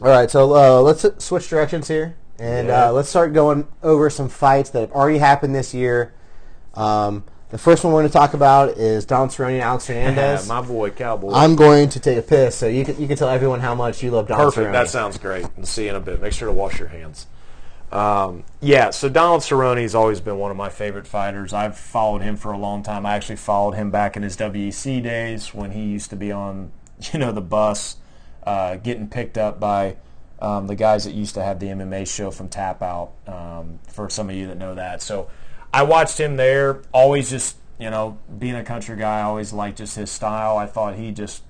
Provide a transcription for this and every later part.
All right, so let's switch directions here, and let's start going over some fights that have already happened this year. The first one we're going to talk about is Donald Cerrone and Alex Hernandez. My boy, Cowboy. I'm going to take a piss, so you can tell everyone how much you love Donald Cerrone. Perfect. That sounds great. We'll see you in a bit. Make sure to wash your hands. So Donald Cerrone has always been one of my favorite fighters. I've followed him for a long time. I actually followed him back in his WEC days when he used to be on, the bus, getting picked up by the guys that used to have the MMA show from Tap Out, for some of you that know that. So I watched him there, always just, being a country guy, I always liked just his style. I thought he just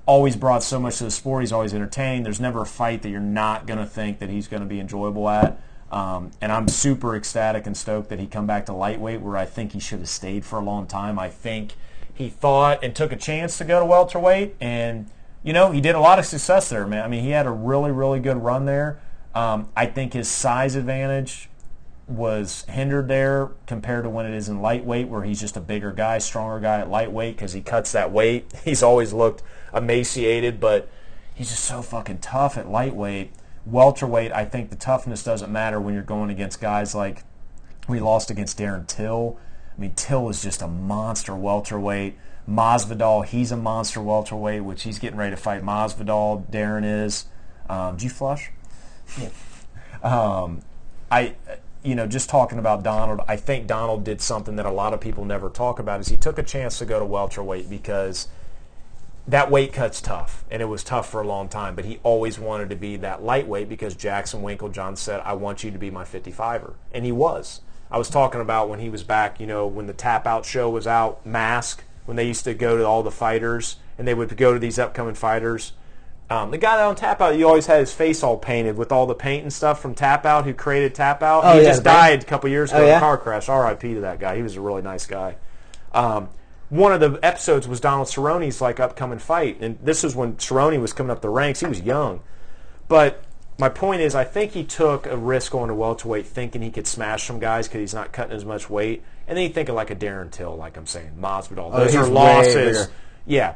always brought so much to the sport. He's always entertained. There's never a fight that you're not going to think that he's going to be enjoyable at. And I'm super ecstatic and stoked that he come back to lightweight, where I think he should have stayed for a long time. I think he thought and took a chance to go to welterweight, and he did a lot of success there, man. I mean, he had a really, really good run there. I think his size advantage was hindered there compared to when it is in lightweight, where he's just a bigger guy, stronger guy at lightweight because he cuts that weight. He's always looked emaciated, but he's just so fucking tough at lightweight. Welterweight, I think the toughness doesn't matter when you're going against guys like we lost against Darren Till. I mean, Till is just a monster welterweight. Masvidal, he's a monster welterweight, which he's getting ready to fight Masvidal. Darren is. Did you flush? Yeah. Just talking about Donald, I think Donald did something that a lot of people never talk about, is he took a chance to go to welterweight because that weight cut's tough, and it was tough for a long time, but he always wanted to be that lightweight because Jackson Winklejohn said, I want you to be my 55er, and he was. I was talking about when he was back, when the Tap Out show was out, Mask, when they used to go to all the fighters, and they would go to these upcoming fighters. The guy that on Tap Out, he always had his face all painted with all the paint and stuff from Tap Out, who created Tap Out. He just died a couple years ago in a car crash. R.I.P. to that guy. He was a really nice guy. One of the episodes was Donald Cerrone's upcoming fight, and this was when Cerrone was coming up the ranks. He was young. But my point is, I think he took a risk going to welterweight thinking he could smash some guys because he's not cutting as much weight. And then you think of like a Darren Till, like I'm saying, Masvidal. Those are losses. Yeah.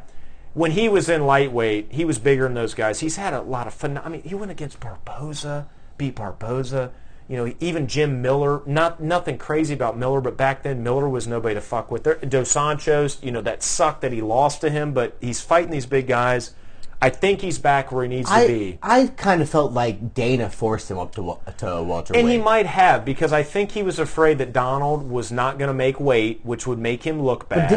When he was in lightweight, he was bigger than those guys. He's had a lot of fun. I mean, he went against Barboza, beat Barboza. Even Jim Miller. Nothing crazy about Miller, but back then Miller was nobody to fuck with. Dos Santos, that sucked that he lost to him, but he's fighting these big guys. I think he's back where he needs to be. I kind of felt like Dana forced him up to welterweight. And he might have, because I think he was afraid that Donald was not going to make weight, which would make him look bad. But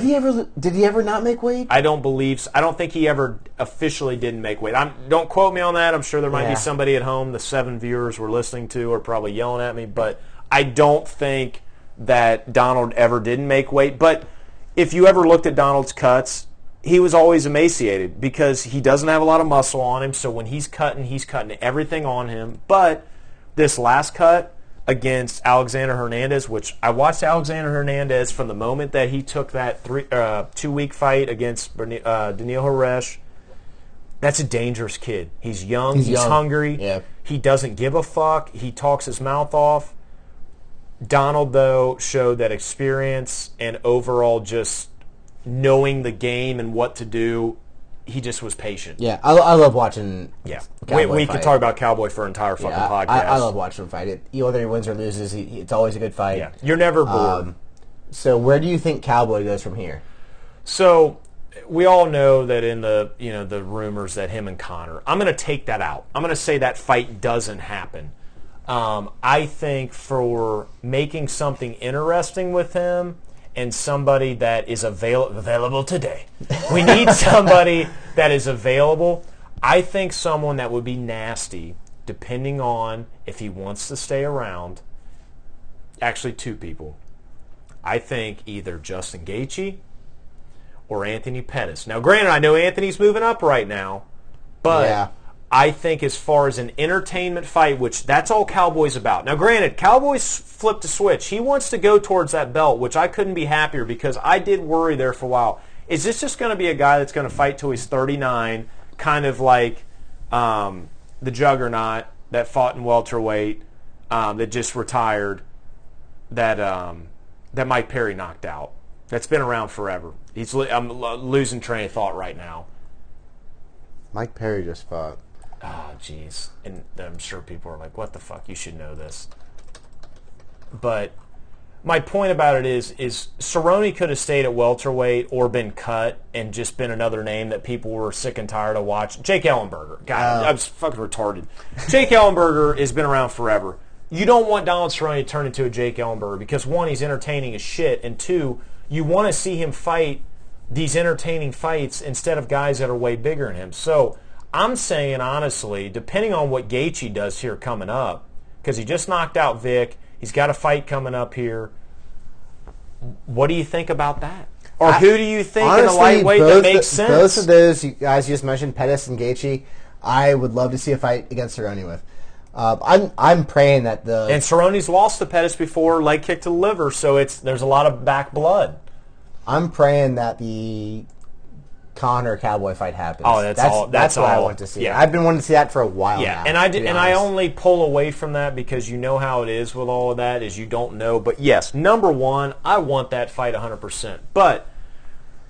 did he ever not make weight? I don't believe so. I don't think he ever officially didn't make weight. Don't quote me on that. I'm sure there might be somebody at home, the 7 viewers we're listening to are probably yelling at me, but I don't think that Donald ever didn't make weight. But if you ever looked at Donald's cuts, he was always emaciated because he doesn't have a lot of muscle on him. So when he's cutting everything on him. But this last cut against Alexander Hernandez, which I watched Alexander Hernandez from the moment that he took that 2-week fight against Daniil Horesh. That's a dangerous kid. He's young. He's hungry. Yeah. He doesn't give a fuck. He talks his mouth off. Donald, though, showed that experience and overall just knowing the game and what to do. He just was patient. Yeah, I love watching. Yeah, we could talk about Cowboy for an entire fucking podcast. I love watching him fight. Whether he wins or loses, it's always a good fight. Yeah, you're never bored. So where do you think Cowboy goes from here? So we all know that in the the rumors that him and Conor. I'm going to take that out. I'm going to say that fight doesn't happen. I think for making something interesting with him and somebody that is available today. We need somebody that is available. I think someone that would be nasty, depending on if he wants to stay around. Actually, 2 people. I think either Justin Gaethje or Anthony Pettis. Now, granted, I know Anthony's moving up right now, but I think as far as an entertainment fight, which that's all Cowboy's about. Now, granted, Cowboy's flipped a switch. He wants to go towards that belt, which I couldn't be happier because I did worry there for a while. Is this just going to be a guy that's going to fight till he's 39, kind of like the Juggernaut that fought in welterweight, that just retired, that Mike Perry knocked out? That's been around forever. I'm losing train of thought right now. Mike Perry just fought. jeez. And I'm sure people are like, what the fuck? You should know this. But my point about it is Cerrone could have stayed at welterweight or been cut and just been another name that people were sick and tired of watching. Jake Ellenberger. God, I was fucking retarded. Jake Ellenberger has been around forever. You don't want Donald Cerrone to turn into a Jake Ellenberger because, one, he's entertaining as shit, and two, you want to see him fight these entertaining fights instead of guys that are way bigger than him. So I'm saying, honestly, depending on what Gaethje does here coming up, because he just knocked out Vic, he's got a fight coming up here. What do you think about that? Or who do you think honestly, in the lightweight that makes sense? Both of those guys you just mentioned, Pettis and Gaethje, I would love to see a fight against Cerrone with. I'm praying that and Cerrone's lost to Pettis before, leg kick to the liver, so there's a lot of back blood. I'm praying that the Conor Cowboy fight happens. Oh, that's what all I want to see. Yeah. I've been wanting to see that for a while now. And I only pull away from that because you know how it is with all of that is you don't know. But yes, number one, I want that fight 100%. But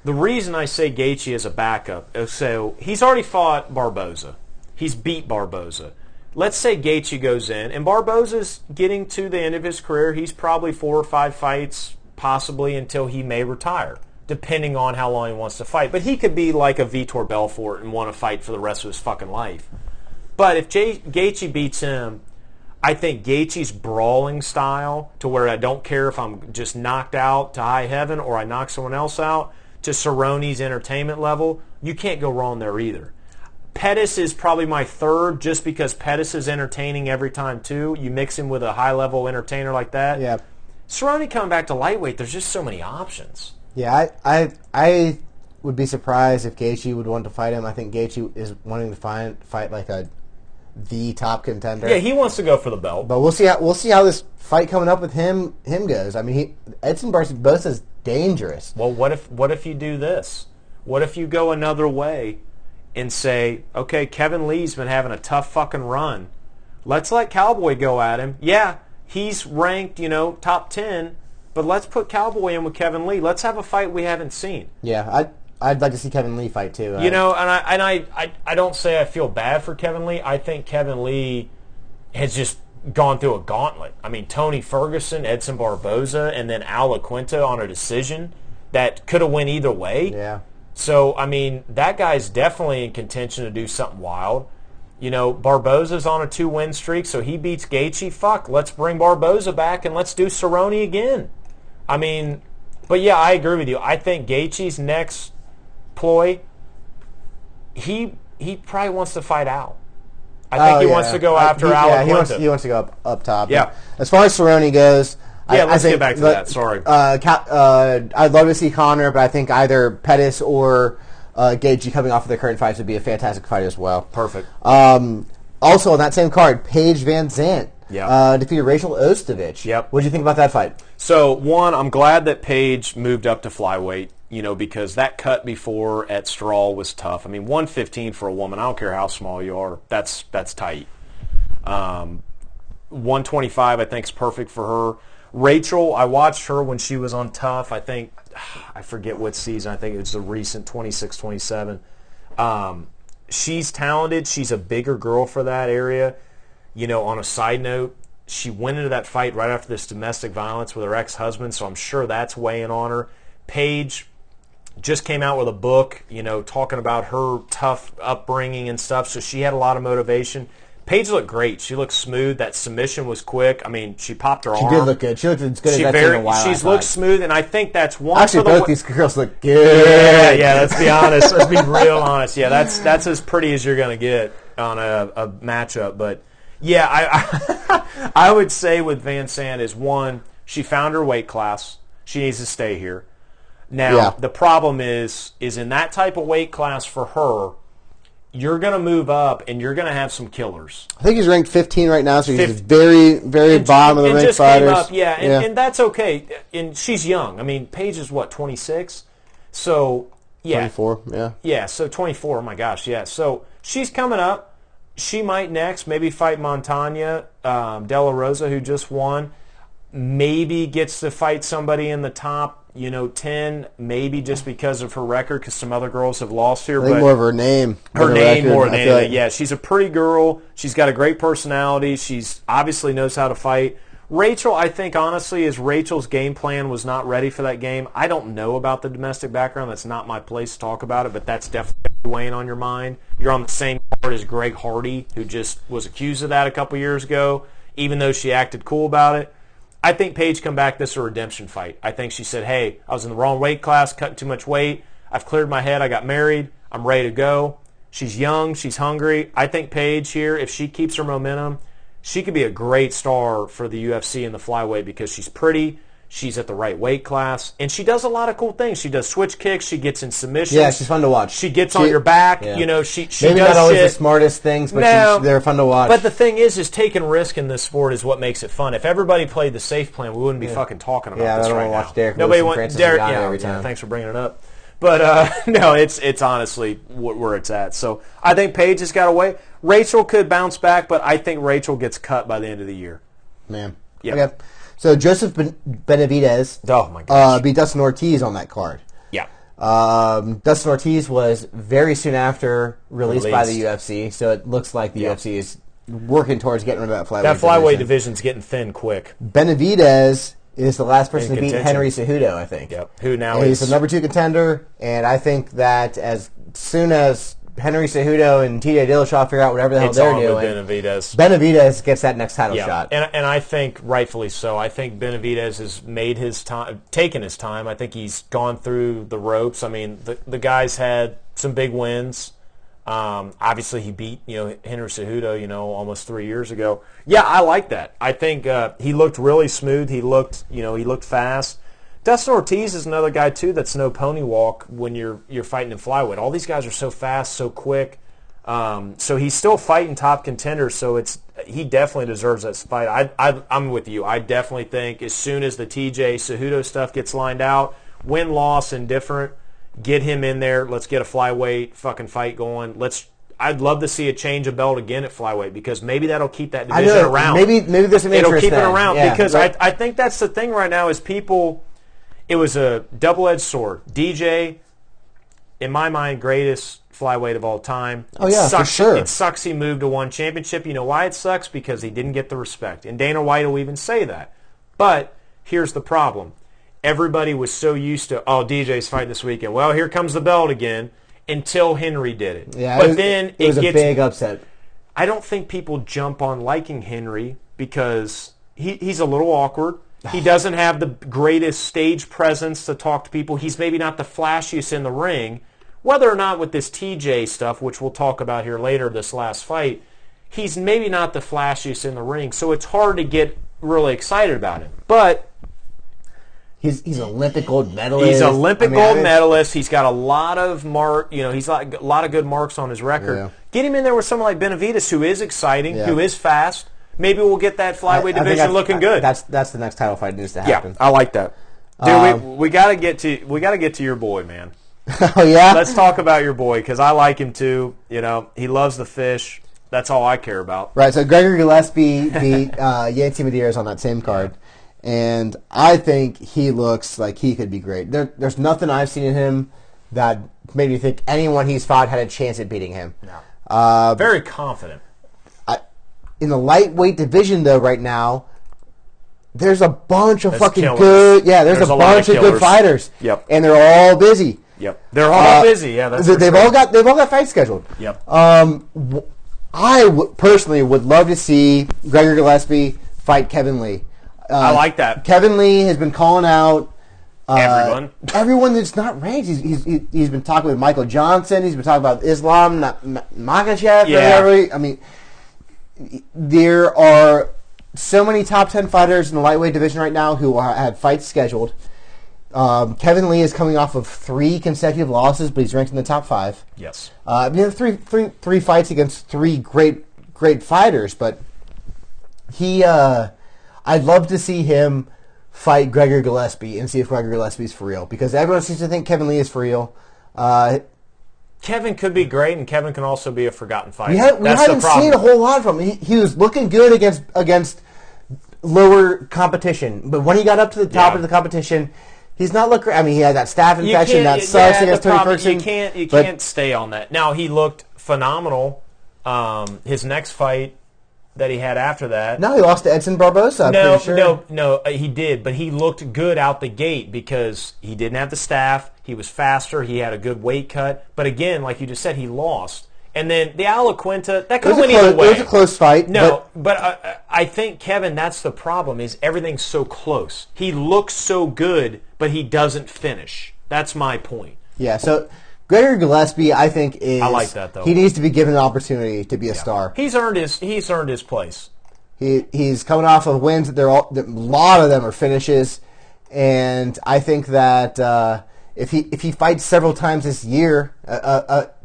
the reason I say Gaethje is a backup, so he's already fought Barboza. He's beat Barboza. Let's say Gaethje goes in, and Barboza's getting to the end of his career. He's probably 4 or 5 fights, possibly until he may retire, depending on how long he wants to fight. But he could be like a Vitor Belfort and want to fight for the rest of his fucking life. But if Gaethje beats him, I think Gaethje's brawling style, to where I don't care if I'm just knocked out to high heaven or I knock someone else out, to Cerrone's entertainment level, you can't go wrong there either. Pettis is probably my third just because Pettis is entertaining every time too. You mix him with a high-level entertainer like that. Yeah. Cerrone coming back to lightweight, there's just so many options. Yeah, I would be surprised if Gaethje would want to fight him. I think Gaethje is wanting to fight like the top contender. Yeah, he wants to go for the belt. But we'll see how this fight coming up with him goes. I mean, Edson Barboza is dangerous. Well, what if you do this? What if you go another way and say, okay, Kevin Lee's been having a tough fucking run. Let's let Cowboy go at him. Yeah, he's ranked, top 10, but let's put Cowboy in with Kevin Lee. Let's have a fight we haven't seen. Yeah, I'd like to see Kevin Lee fight too. And I don't say I feel bad for Kevin Lee. I think Kevin Lee has just gone through a gauntlet. I mean, Tony Ferguson, Edson Barboza, and then Al LaQuinta on a decision that could have went either way. Yeah. So, I mean, that guy's definitely in contention to do something wild. Barboza's on a 2-win streak, so he beats Gaethje. Fuck, let's bring Barboza back and let's do Cerrone again. I mean, but yeah, I agree with you. I think Gaethje's next ploy, he probably wants to fight Al. I think he wants to go after Al LaQuinta. He wants to go up top. Yeah. As far as Cerrone goes... Yeah, let's get back to that. Sorry. I'd love to see Conor, but I think either Pettis or Gaethje coming off of their current fights would be a fantastic fight as well. Perfect. Also on that same card, Paige Vanzant defeated Rachel Ostovich. Yep. What did you think about that fight? So, one, I'm glad that Paige moved up to flyweight, because that cut before at Straw was tough. I mean, 115 for a woman, I don't care how small you are, that's tight. 125 I think is perfect for her. Rachel, I watched her when she was on Tough. I forget what season. I think it was the recent 26-27. She's talented. She's a bigger girl for that area. On a side note, she went into that fight right after this domestic violence with her ex-husband, so I'm sure that's weighing on her. Paige just came out with a book, talking about her tough upbringing and stuff, so she had a lot of motivation. Paige looked great. She looked smooth. That submission was quick. I mean, she popped her arm. She did look good. She looked as good as that's in a while. She's looked smooth, and I think that's one. Actually, both these girls look good. Yeah. Let's be honest. Let's be real honest. Yeah, that's as pretty as you're going to get on a matchup. But yeah, I would say with Vanzant is one, she found her weight class. She needs to stay here. Now the problem is in that type of weight class for her, you're going to move up, and you're going to have some killers. I think he's ranked 15 right now, so he's very, very bottom of the ranked fighters. Came up, and that's okay. And she's young. I mean, Paige is, 26? So, yeah. 24, yeah. Yeah, so 24, oh my gosh, yeah. So, she's coming up. She might next maybe fight Montana, De La Rosa, who just won. maybe gets to fight somebody in the top, 10, maybe just because of her record, because some other girls have lost here. I think more of her name. Her name record, more than anything. like. Yeah, she's a pretty girl. She's got a great personality. She's obviously knows how to fight. Rachel, I think, honestly, is Rachel's game plan was not ready for that game. I don't know about the domestic background. That's not my place to talk about it, but that's definitely weighing on your mind. You're on the same card as Greg Hardy, who just was accused of that a couple years ago, even though she acted cool about it. I think Paige come back, this is a redemption fight. I think she said, hey, I was in the wrong weight class, cutting too much weight. I've cleared my head. I got married. I'm ready to go. She's young. She's hungry. I think Paige here, if she keeps her momentum, she could be a great star for the UFC in the flyweight because she's pretty, she's at the right weight class, and she does a lot of cool things. She does switch kicks, she gets in submissions. Yeah, she's fun to watch. She gets on your back. Yeah. She maybe does not always shit. the smartest things, but No, they're fun to watch. But the thing is taking risk in this sport is what makes it fun. If everybody played the safe plan, we wouldn't be fucking talking about this I don't right want to watch now. Derek Nobody Lewis and wants Francis Derek. Ngannou every time. Thanks for bringing it up. But no, it's honestly where it's at. So I think Paige has got away. Rachel could bounce back, but I think Rachel gets cut by the end of the year. Man. Yeah. Okay. So Joseph Benavidez Oh my gosh. beat Dustin Ortiz on that card. Yeah. Dustin Ortiz was very soon after released by the Released. UFC, so it looks like the UFC is working towards getting rid of that flyweight That flyweight division. division's getting thin quick. Benavidez is the last person In to beat contention. Henry Cejudo, I think. Yep. Who now And he's is the number 2 contender, and I think that as soon as Henry Cejudo and TJ Dillashaw figure out whatever the hell it's they're on doing, with Benavidez. Benavidez gets that next title Yeah, shot. and I think rightfully so. I think Benavidez has made his time, taken his time. I think he's gone through the ropes. I mean, the guy's had some big wins. Obviously, he beat Henry Cejudo almost 3 years ago. Yeah, I like that. I think he looked really smooth. He looked fast. Dustin Ortiz is another guy too that's no pony walk when you're fighting in flyweight. All these guys are so fast, so quick. So he's still fighting top contenders. So he definitely deserves that fight. I'm with you. I definitely think as soon as the TJ Cejudo stuff gets lined out, win, loss, indifferent, get him in there. Let's get a flyweight fucking fight going. I'd love to see a change of belt again at flyweight because maybe that'll keep that division around. Maybe there's some interest. It'll keep it then. around Yeah, because right. I think that's the thing right now is people. It was a double-edged sword. DJ, in my mind, greatest flyweight of all time. Oh, yeah, for sure. It sucks he moved to one championship. You know why it sucks? Because he didn't get the respect. And Dana White will even say that. But here's the problem. Everybody was so used to, DJ's fighting this weekend. Well, here comes the belt again until Henry did it. Yeah, but then it was a gets big upset. I don't think people jump on liking Henry because he's a little awkward. He doesn't have the greatest stage presence to talk to people. He's maybe not the flashiest in the ring. Whether or not with this TJ stuff, which we'll talk about here later, this last fight, he's maybe not the flashiest in the ring. So it's hard to get really excited about him. But he's Olympic gold medalist. He's Olympic gold medalist. He's got a lot of he's got a lot of good marks on his record. Yeah. Get him in there with someone like Benavidez, who is exciting, who is fast. Maybe we'll get that flyweight division looking good. That's the next title fight that needs to happen. Yeah, I like that. Dude, we gotta get to your boy, man. Oh yeah. Let's talk about your boy because I like him too. He loves the fish. That's all I care about. Right. So Gregory Gillespie beat Yancy Medeiros on that same card, and I think he looks like he could be great. There's nothing I've seen in him that made me think anyone he's fought had a chance at beating him. No. Very confident. In the lightweight division, though, right now, there's a bunch of fucking killers. good. Yeah, there's a bunch of good fighters. Yep. And they're all busy. Yep. They're all busy. Yeah, that's they've all got fights scheduled. Yep. Personally would love to see Gregory Gillespie fight Kevin Lee. I like that. Kevin Lee has been calling out everyone that's not ranked. He's been talking with Michael Johnson. He's been talking about Islam Makhachev. Yeah. I mean, there are so many top 10 fighters in the lightweight division right now who have fights scheduled. Kevin Lee is coming off of 3 consecutive losses, but he's ranked in the top 5. Yes. Three fights against 3 great fighters, but I'd love to see him fight Gregory Gillespie and see if Gregory Gillespie is for real, because everyone seems to think Kevin Lee is for real. Kevin could be great, and Kevin can also be a forgotten fighter. We haven't seen a whole lot from him. He was looking good against lower competition. But when he got up to the top of the competition, he's not looking. I mean, he had that staph infection that sucks against Tony Ferguson. You can't stay on that. Now, he looked phenomenal. His next fight that he had after that. No, he lost to Edson Barbosa. No, he did, but he looked good out the gate because he didn't have the staph. He was faster. He had a good weight cut. But again, like you just said, he lost. And then the Alaquinta, that could have went either way. It was a close fight. No, but I think, Kevin, that's the problem, is everything's so close. He looks so good, but he doesn't finish. That's my point. Yeah, so Gregor Gillespie, I think, is... I like that, though. He needs to be given an opportunity to be a star. He's earned his place. He's coming off of wins. A lot of them are finishes. And I think that if he fights several times this year...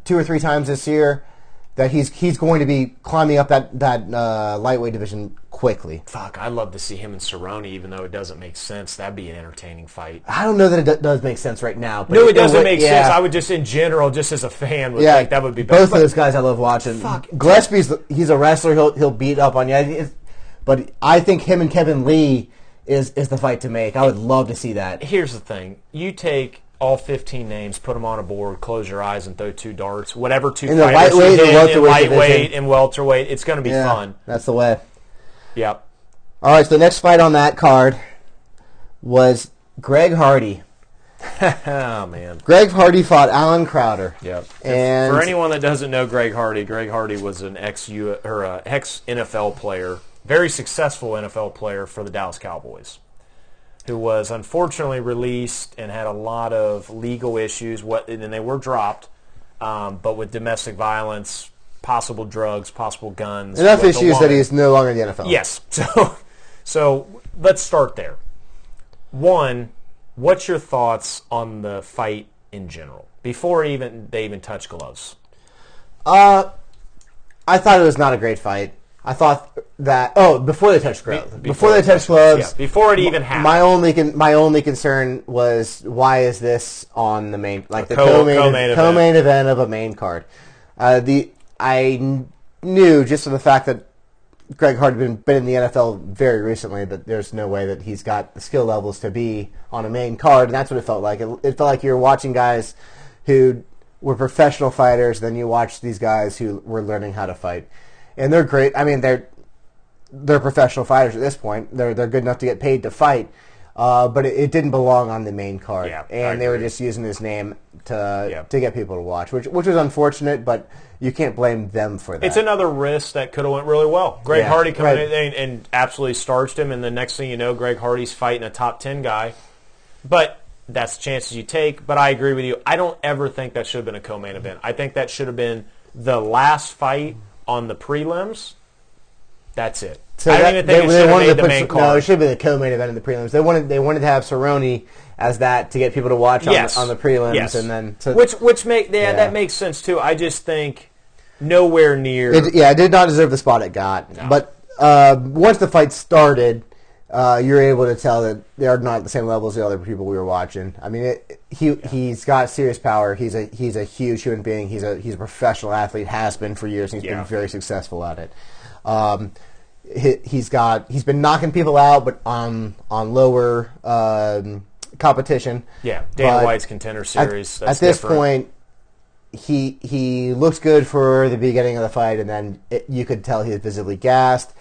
2 or 3 times this year, that he's going to be climbing up that lightweight division quickly. Fuck, I'd love to see him and Cerrone, even though it doesn't make sense. That'd be an entertaining fight. I don't know that it does make sense right now. But no, it doesn't make sense. I would just, in general, just as a fan, would think that would be better. Both of those guys I love watching. Gillespie's he's a wrestler. He'll beat up on you. But I think him and Kevin Lee is the fight to make. I would love to see that. Here's the thing. You take all 15 names, put them on a board, close your eyes, and throw 2 darts. Whatever 2 in the fighters lightweight, you hit, in lightweight and welterweight, it's going to be fun. That's the way. Yep. All right, so the next fight on that card was Greg Hardy. Oh, man. Greg Hardy fought Alan Crowder. Yep. And for anyone that doesn't know Greg Hardy was an ex-NFL player, very successful NFL player for the Dallas Cowboys, who was unfortunately released and had a lot of legal issues, and they were dropped, but with domestic violence, possible drugs, possible guns. Enough issues that he's no longer in the NFL. Yes. So let's start there. One, what's your thoughts on the fight in general, before they even touch gloves? I thought it was not a great fight. I thought that before they touched gloves. Before they touched gloves. Yeah, before it even happened. My only concern was, why is this on the main, like the co-main event of a main card? I knew, just from the fact that Greg Hardy had been in the NFL very recently, that there's no way that he's got the skill levels to be on a main card, and that's what it felt like. It felt like you were watching guys who were professional fighters, then you watch these guys who were learning how to fight. And they're great. I mean, they're professional fighters at this point. They're good enough to get paid to fight, but it didn't belong on the main card. Yeah, and they were just using his name to get people to watch, which was unfortunate. But you can't blame them for that. It's another risk that could have went really well. Greg Hardy coming in and absolutely starched him, and the next thing you know, Greg Hardy's fighting a top 10 guy. But that's the chances you take. But I agree with you. I don't ever think that should have been a co-main event. I think that should have been the last fight on the prelims. That's it. So I don't even think it should have made the main card. No, it should be the co-main event in the prelims. They wanted to have Cerrone as that to get people to watch on the prelims, and then that makes sense too. I just think nowhere near. It did not deserve the spot it got. No. But once the fight started, you're able to tell that they are not at the same level as the other people we were watching. I mean, he's got serious power. He's a huge human being. He's a professional athlete. Has been for years. And he's been very successful at it. He's been knocking people out, but on lower competition. Yeah, Dana White's Contender Series. At this point, he looks good for the beginning of the fight, and then you could tell he was visibly gassed.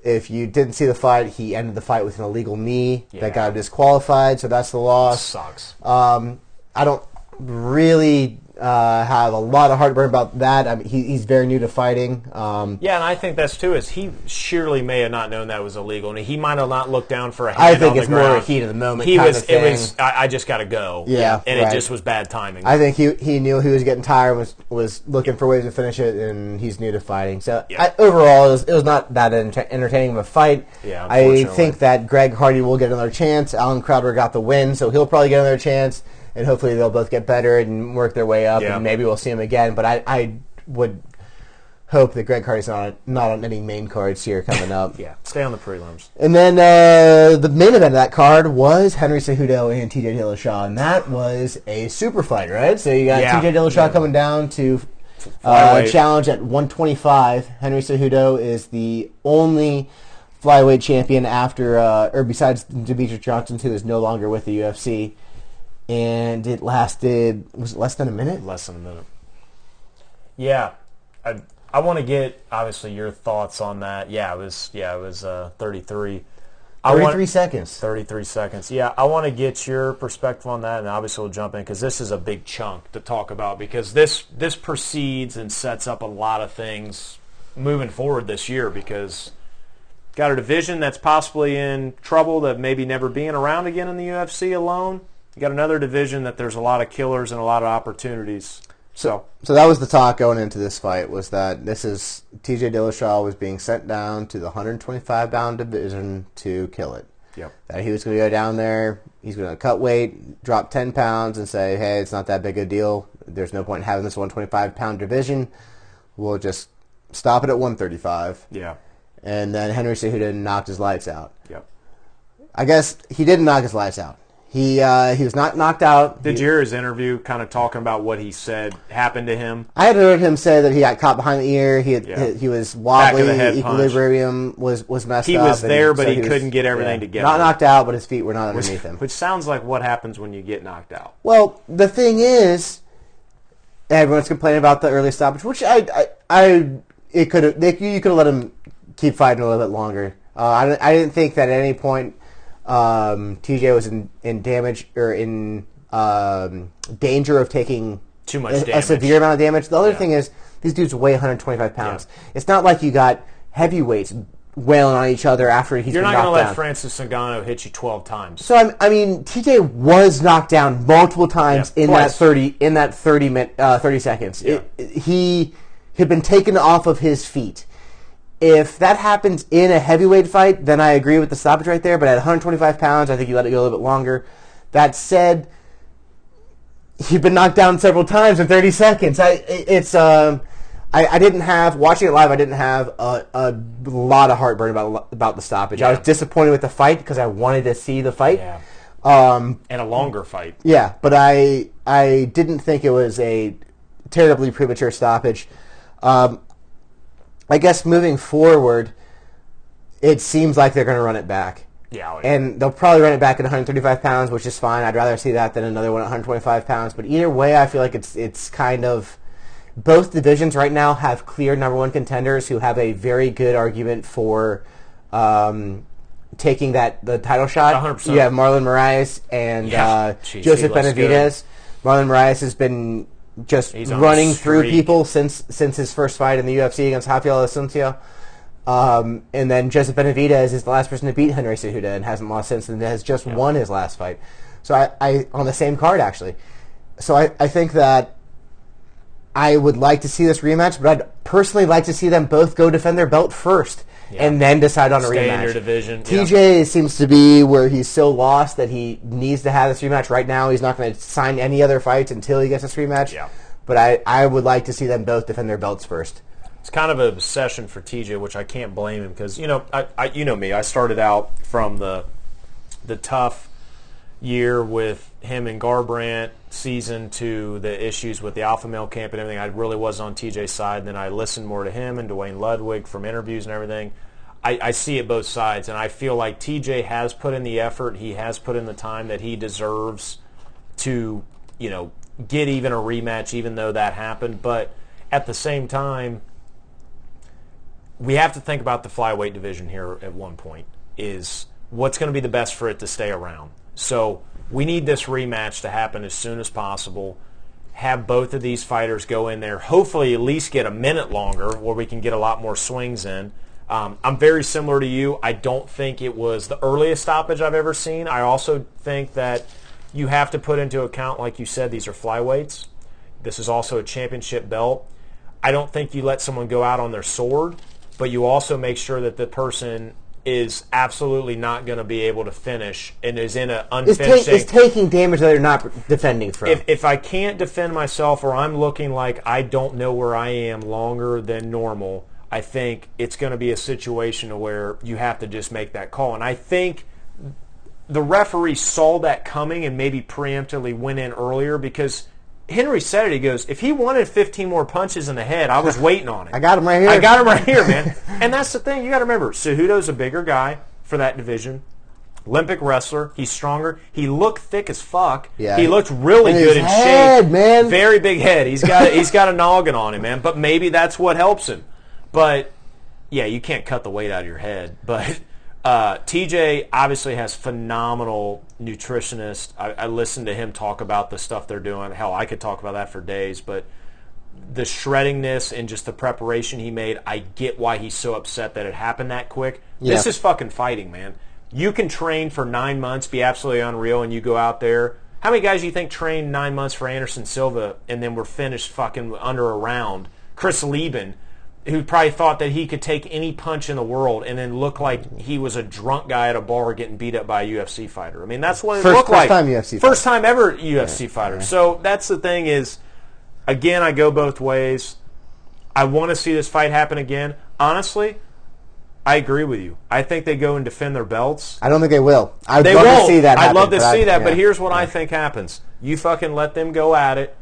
If you didn't see the fight, he ended the fight with an illegal knee that got him disqualified, so that's the loss. Sucks. I don't really have a lot of heartburn about that. I mean, he's very new to fighting. And I think that's too. Is he surely may have not known that was illegal, and he might have not looked down for a hand. I think on it's the ground. more a heat of the moment. It was. I just got to go. Yeah, and it just was bad timing. I think he knew he was getting tired. Was looking for ways to finish it, and he's new to fighting. So overall, it was not that entertaining of a fight. Yeah, I think that Greg Hardy will get another chance. Alan Crowder got the win, so he'll probably get another chance. And hopefully they'll both get better and work their way up, and maybe we'll see him again. But I would hope that Greg Hardy's not on any main cards here coming up. Stay on the prelims. And then the main event of that card was Henry Cejudo and TJ Dillashaw, and that was a super fight, right? So you got TJ Dillashaw coming down to challenge at 125. Henry Cejudo is the only flyweight champion after, or besides Demetrius Johnson, who is no longer with the UFC. And it lasted, was it less than a minute? Less than a minute. Yeah. I want to get, obviously, your thoughts on that. Yeah, it was 33. 33 seconds. 33 seconds. Yeah, I want to get your perspective on that, and obviously we'll jump in because this is a big chunk to talk about because this precedes and sets up a lot of things moving forward this year because got a division that's possibly in trouble that maybe never being around again in the UFC alone. You got another division that there's a lot of killers and a lot of opportunities. So that was the talk going into this fight, was that this is TJ Dillashaw was being sent down to the 125-pound division to kill it. Yep. That he was going to go down there, he's going to cut weight, drop 10 pounds, and say, hey, it's not that big a deal. There's no point in having this 125-pound division. We'll just stop it at 135. Yeah. And then Henry Cejudo knocked his lights out. Yep. I guess he didn't knock his lights out. He was not knocked out. Did you hear his interview kind of talking about what he said happened to him? I had heard him say that he got caught behind the ear. He was wobbly. Equilibrium was messed up. He was there, but he couldn't get everything together. Not knocked out, but his feet were not underneath him. Which sounds like what happens when you get knocked out. Well, the thing is, everyone's complaining about the early stoppage, which you could have let him keep fighting a little bit longer. I didn't think that at any point TJ was in damage or in danger of taking too much damage. A severe amount of damage. The other thing is, these dudes weigh 125 pounds. Yeah. It's not like you got heavyweights wailing on each other after he's been knocked down. You're not going to let Francis Ngannou hit you 12 times. So I mean, TJ was knocked down multiple times in that 30 seconds. Yeah. He had been taken off of his feet. If that happens in a heavyweight fight, then I agree with the stoppage right there. But at 125 pounds, I think you let it go a little bit longer. That said, he'd been knocked down several times in 30 seconds. I didn't have, watching it live, I didn't have a lot of heartburn about the stoppage. Yeah. I was disappointed with the fight because I wanted to see the fight. Yeah. And a longer fight. Yeah, but I didn't think it was a terribly premature stoppage. I guess moving forward, it seems like they're going to run it back. Yeah, and they'll probably run it back at 135 pounds, which is fine. I'd rather see that than another one at 125 pounds. But either way, I feel like it's kind of... Both divisions right now have clear number one contenders who have a very good argument for taking the title shot. 100%. You have Marlon Moraes and Joseph Benavidez. Marlon Moraes has been just running through people since his first fight in the UFC against Rafael Assuncio. And then Joseph Benavidez is the last person to beat Henry Cejudo and hasn't lost since, and has just won his last fight. So I on the same card, actually. So I think that I would like to see this rematch, but I'd personally like to see them both go defend their belt first and then decide on a rematch. Stay in your division. TJ seems to be where he's so lost that he needs to have this rematch right now. He's not going to sign any other fights until he gets this rematch. Yeah. But I would like to see them both defend their belts first. It's kind of an obsession for TJ, which I can't blame him because, you know me. I started out from the tough year with him and Garbrandt season to the issues with the alpha male camp and everything. I really was on TJ's side. Then I listened more to him and Dwayne Ludwig from interviews and everything. I see it both sides, and I feel like TJ has put in the effort. He has put in the time that he deserves to, get even a rematch, even though that happened. But at the same time, we have to think about the flyweight division here at one point, is what's going to be the best for it to stay around. So we need this rematch to happen as soon as possible. Have both of these fighters go in there, hopefully at least get a minute longer where we can get a lot more swings in. I'm very similar to you. I don't think it was the earliest stoppage I've ever seen. I also think that you have to put into account, like you said, these are flyweights. This is also a championship belt. I don't think you let someone go out on their sword, but you also make sure that the person is absolutely not going to be able to finish and is in an unfinished... Is taking damage that they're not defending from. If I can't defend myself or I'm looking like I don't know where I am longer than normal, I think it's going to be a situation where you have to just make that call. And I think the referee saw that coming and maybe preemptively went in earlier because Henry said it. He goes, if he wanted 15 more punches in the head, I was waiting on it. I got him right here. I got him right here, man. And that's the thing. You got to remember, Cejudo's a bigger guy for that division. Olympic wrestler. He's stronger. He looked thick as fuck. Yeah. He looked really and good his in head, shape. Man. Very big head. He's got a noggin on him, man. But maybe that's what helps him. But, yeah, you can't cut the weight out of your head. But TJ obviously has phenomenal nutritionists. I listened to him talk about the stuff they're doing. Hell, I could talk about that for days. But the shreddingness and just the preparation he made, I get why he's so upset that it happened that quick. Yeah. This is fucking fighting, man. You can train for 9 months, be absolutely unreal, and you go out there. How many guys do you think trained 9 months for Anderson Silva and then were finished fucking under a round? Chris Lieben, who probably thought that he could take any punch in the world and then look like he was a drunk guy at a bar getting beat up by a UFC fighter. I mean, that's what it looked like. First time ever UFC fighter. Yeah. So that's the thing is, again, I go both ways. I want to see this fight happen again. Honestly, I agree with you. I think they go and defend their belts. I don't think they will. I'd love to see that happen. I'd love to see that, but here's what I think happens. You fucking let them go at it.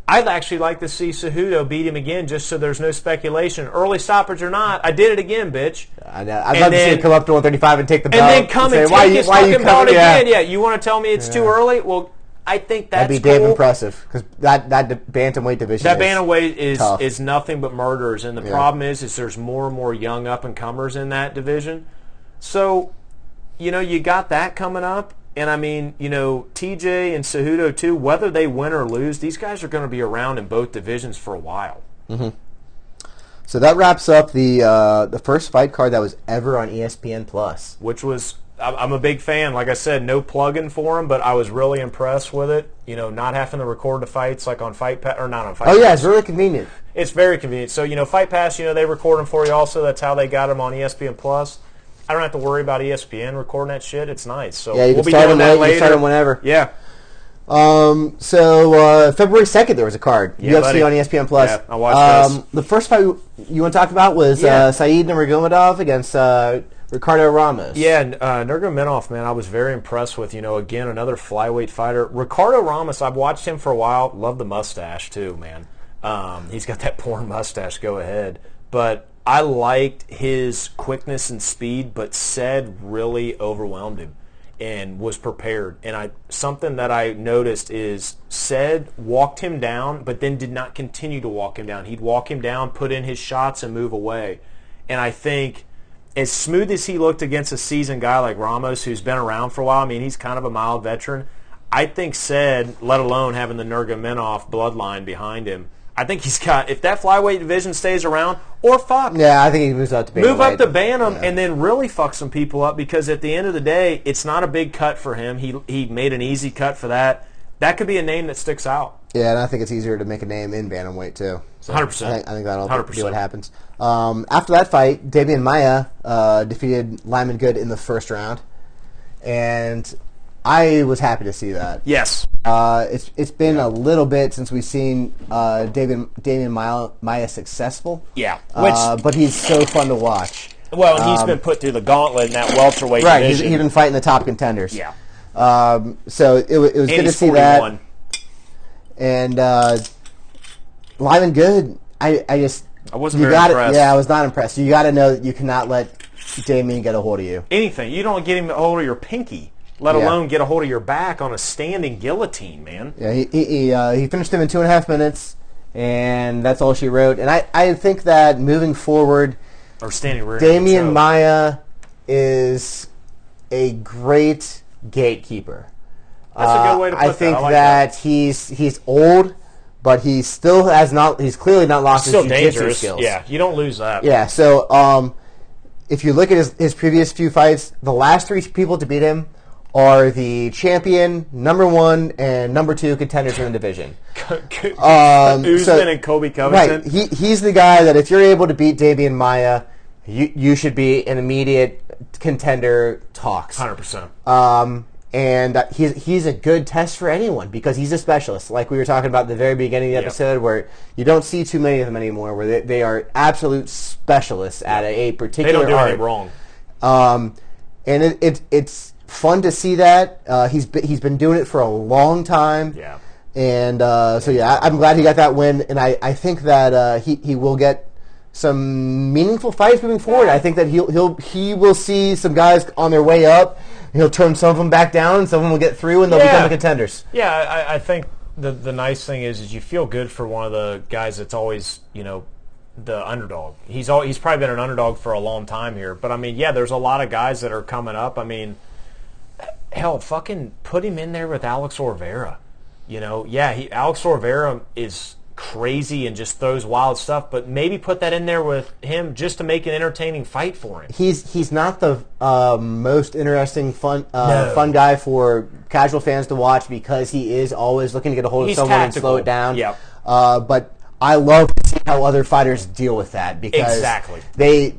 I'd actually like to see Cejudo beat him again just so there's no speculation. Early stoppage or not, I did it again, bitch. I'd love to see him come up to 135 and take the belt. And then come and take his fucking belt again. Yeah, you want to tell me it's too early? Well, I think that's That'd be damn impressive because that bantamweight division. That bantamweight is nothing but murders, and the problem is there's more and more young up and comers in that division. So, you got that coming up, and I mean, TJ and Cejudo too. Whether they win or lose, these guys are going to be around in both divisions for a while. Mm-hmm. So that wraps up the first fight card that was ever on ESPN Plus, which was. I'm a big fan. Like I said, no plug-in for him, but I was really impressed with it. Not having to record the fights like on Fight Pass, or not on Fight Pass. Oh, yeah, it's really convenient. It's very convenient. So, Fight Pass, they record them for you also. That's how they got them on ESPN Plus. I don't have to worry about ESPN recording that shit. It's nice. So yeah, you can start them later. You can start them whenever. Yeah. So, February 2nd, there was a card. UFC on ESPN Plus. Yeah, I watched this. The first fight you want to talk about was Saeed Nurmagomedov against Ricardo Ramos. Yeah, Nurmagomedov, man, I was very impressed with. Again, another flyweight fighter. Ricardo Ramos, I've watched him for a while. Love the mustache, too, man. He's got that porn mustache. Go ahead. But I liked his quickness and speed, but Said really overwhelmed him and was prepared. And something that I noticed is Said walked him down, but then did not continue to walk him down. He'd walk him down, put in his shots, and move away. And I think as smooth as he looked against a seasoned guy like Ramos, who's been around for a while, I mean, he's kind of a mild veteran. I think Said, let alone having the Nurmagomedov bloodline behind him, I think he's got, if that flyweight division stays around, or fuck. Yeah, I think he moves up to bantamweight. Move up to bantam and then really fuck some people up because at the end of the day, it's not a big cut for him. He made an easy cut for that. That could be a name that sticks out. Yeah, and I think it's easier to make a name in bantamweight too. So 100%. I think that'll 100%. Be what happens. After that fight, Demian Maia defeated Lymangood in the first round, and I was happy to see that. Yes. It's been a little bit since we've seen Demian Maia successful. Yeah. But he's so fun to watch. Well, he's been put through the gauntlet in that welterweight division. Right, he's been fighting the top contenders. Yeah. So it was good to see 41. That. And Lymangood, I wasn't very impressed. Yeah, I was not impressed. You got to know that you cannot let Demian get a hold of you. Anything. You don't get him a hold of your pinky, let alone get a hold of your back on a standing guillotine, man. Yeah, he finished him in 2.5 minutes, and that's all she wrote. And I think that moving forward, or standing rear, Demian Maia is a great gatekeeper. That's a good way to put that. I think that he's old, but he still has not. He's clearly not lost his jiu-jitsu skills. Yeah, you don't lose that. Yeah. So if you look at his previous few fights, the last 3 people to beat him are the champion, #1, and #2 contenders in the division. Usman and Colby Covington. Right. He's the guy that if you're able to beat Demian Maia, you should be an immediate contender talks. 100%. And he's a good test for anyone because he's a specialist. Like we were talking about at the very beginning of the episode, where you don't see too many of them anymore, where they are absolute specialists at a particular art. They don't do anything wrong. And it's fun to see that. He's been doing it for a long time. Yeah. And so yeah, I'm glad he got that win, and I think that he will get some meaningful fights moving forward. I think that he will see some guys on their way up. He'll turn some of them back down, and some of them will get through, and they'll become the contenders. Yeah, I think the nice thing is you feel good for one of the guys that's always, the underdog. He's probably been an underdog for a long time here. But, I mean, yeah, there's a lot of guys that are coming up. I mean, hell, fucking put him in there with Alex Oliveira. Alex Oliveira is crazy and just throws wild stuff, but maybe put that in there with him just to make an entertaining fight for him. He's not the most interesting fun guy for casual fans to watch because he is always looking to get a hold of someone tactical. and slow it down. Yep. But I love to see how other fighters deal with that because they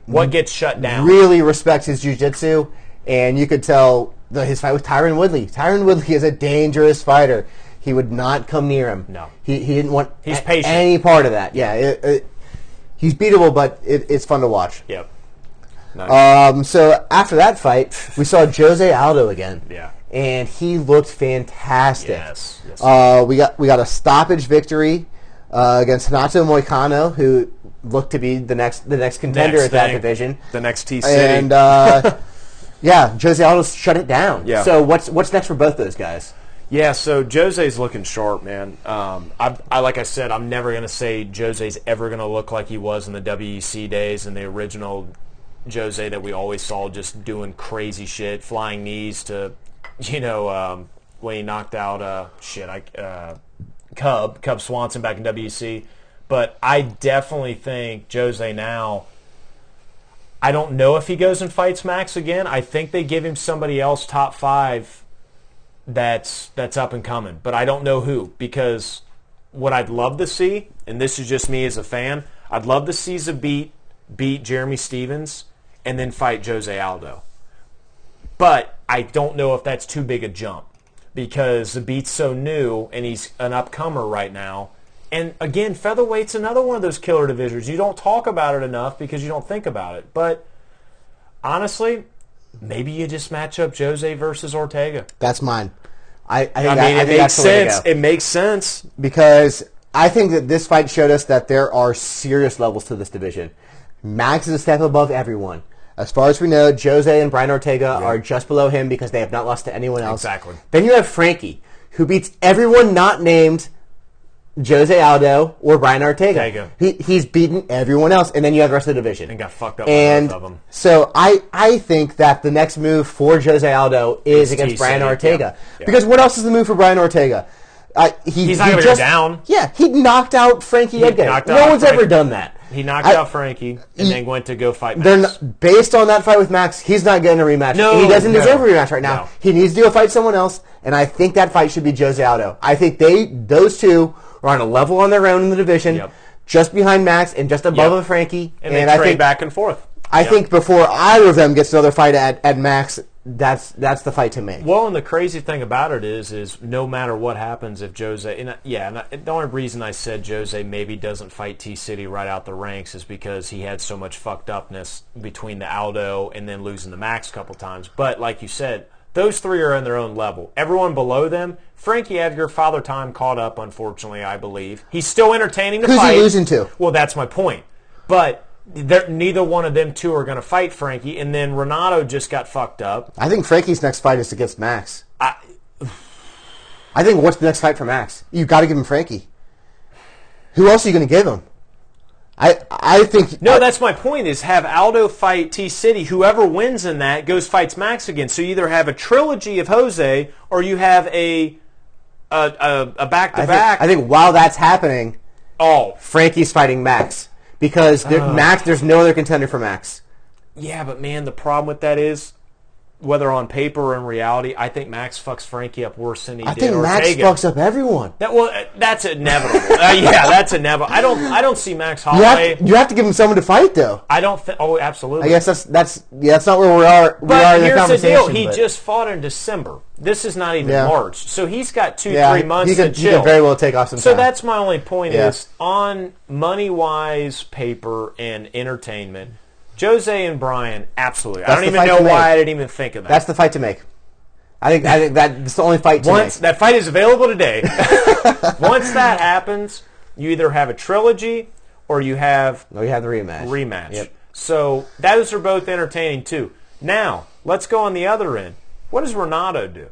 what gets shut down really respect his jiu-jitsu, and you could tell his fight with Tyron Woodley. Tyron Woodley is a dangerous fighter. He would not come near him. No. He didn't want patient. any part of that. Yeah, he's beatable, but it's fun to watch. Yep. Nice. So after that fight, we saw Jose Aldo again. Yeah. And he looked fantastic. Yes. We got a stoppage victory against Renato Moicano, who looked to be the next contender at that division. The next T-City. And yeah, Jose Aldo shut it down. Yeah. So what's next for both those guys? Yeah, so Jose's looking sharp, man. Like I said, I'm never going to say Jose's ever going to look like he was in the WEC days and the original Jose that we always saw just doing crazy shit, flying knees to, when he knocked out Cub Swanson back in WEC. But I definitely think Jose now, I don't know if he goes and fights Max again. I think they give him somebody else top 5 that's up and coming, but I don't know who, because what I'd love to see, and this is just me as a fan, I'd love to see Zabit beat Jeremy Stevens and then fight Jose Aldo. But I don't know if that's too big a jump because Zabit's so new and he's an upcomer right now. And again, featherweight's another one of those killer divisions. You don't talk about it enough because you don't think about it. But honestly, maybe you just match up Jose versus Ortega. That's mine. I think it makes sense. It makes sense because I think that this fight showed us that there are serious levels to this division. Max is a step above everyone. As far as we know, Jose and Brian Ortega are just below him because they have not lost to anyone else. Exactly. Then you have Frankie, who beats everyone not named Jose Aldo or Brian Ortega. He's beaten everyone else, and then you have the rest of the division. And got fucked up by both of them. So I think that the next move for Jose Aldo is against Brian Ortega. Yeah. Because what else is the move for Brian Ortega? He's not going to go down. Yeah, he knocked out Frankie Edgar. No one's ever done that. He knocked out Frankie and then went to go fight Max. Based on that fight with Max, he's not getting a rematch. No, he doesn't deserve a rematch right now. No. He needs to go fight someone else, and I think that fight should be Jose Aldo. I think those two are on a level on their own in the division, just behind Max and just above Frankie. And they trade back and forth. I think before either of them gets another fight at Max, that's the fight to make. Well, and the crazy thing about it is no matter what happens, if Jose, and the only reason I said Jose maybe doesn't fight T-City right out the ranks is because he had so much fucked upness between the Aldo and then losing the Max a couple times. But like you said, those three are in their own level. Everyone below them, Frankie Edgar, Father Time caught up, unfortunately, I believe. He's still entertaining to fight. Who's he losing to? Well, that's my point. But neither one of them two are going to fight Frankie, and then Renato just got fucked up. I think Frankie's next fight is against Max. I think what's the next fight for Max? You've got to give him Frankie. Who else are you going to give him? I think... No, that's my point, is have Aldo fight T-City. Whoever wins in that goes fights Max again. So you either have a trilogy of Jose or you have a back-to-back. I think while that's happening, Frankie's fighting Max. Because Max, there's no other contender for Max. Yeah, but man, the problem with that is, whether on paper or in reality, I think Max fucks Frankie up worse than he did Ortega. I think Max fucks up everyone. That's inevitable. That's inevitable. I don't see Max Holloway. You have to give him someone to fight, though. I don't think. Oh, absolutely. I guess that's not where we are. But here's the deal: he just fought in December. This is not even March, so he's got 2-3 months to chill. He could very well take off some time. So that's my only point: is on money-wise, paper, and entertainment. Jose and Brian, absolutely. I don't even know why I didn't even think of that. That's the fight to make. I think that's the only fight to make. That fight is available today. Once that happens, you either have a trilogy or you have the rematch. Yep. So those are both entertaining too. Now let's go on the other end. What does Renato do?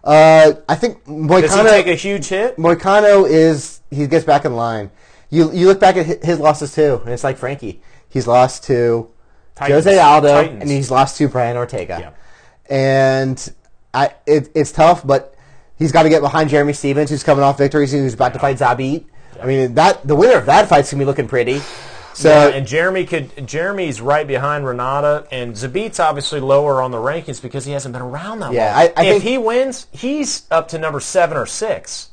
I think Moicano... Does he take a huge hit? Moicano he gets back in line. You look back at his losses too, and it's like Frankie. He's lost to Jose Aldo, and he's lost to Brian Ortega. Yeah. And it's tough, but he's got to get behind Jeremy Stevens, who's coming off victories, who's about to fight Zabit. I mean, the winner of that fight's going to be looking pretty. So, and Jeremy's right behind Renata, and Zabit's obviously lower on the rankings because he hasn't been around that long. I if think he wins, he's up to number 7 or 6,